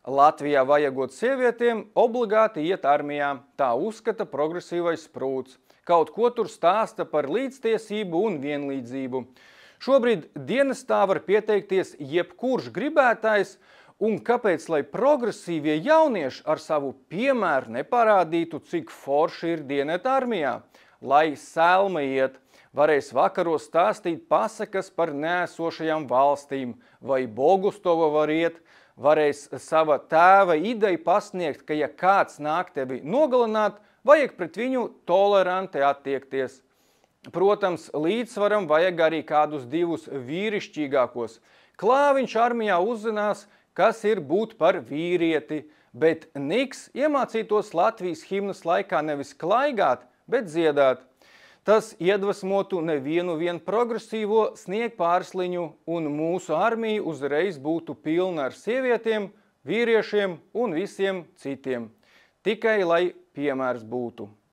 Latvijā vajagot sievietēm obligāti iet armijā, tā uzskata progresīvais Sprūds. Kaut ko tur stāsta par līdztiesību un vienlīdzību. Šobrīd dienestā var pieteikties jebkurš gribētājs, un kāpēc, lai progresīvie jaunieši ar savu piemēru neparādītu, cik forši ir dienēt armijā? Lai Selma iet, varēs vakaros stāstīt pasakas par neesošajām valstīm, vai Bogustova var iet, varēs sava tēva ideju pasniegt, ka ja kāds nāk tevi nogalināt, vajag pret viņu toleranti attiekties. Protams, līdzsvaram vajag arī kādus divus vīrišķīgākos. Klāviņš armijā uzzinās, kas ir būt par vīrieti, bet Niks iemācītos Latvijas himnas laikā nevis klaigāt, bet dziedāt. Tas iedvesmotu nevienu progresīvo sniegpārsliņu, un mūsu armija uzreiz būtu pilna ar sievietēm, vīriešiem un visiem citiem. Tikai lai piemērs būtu.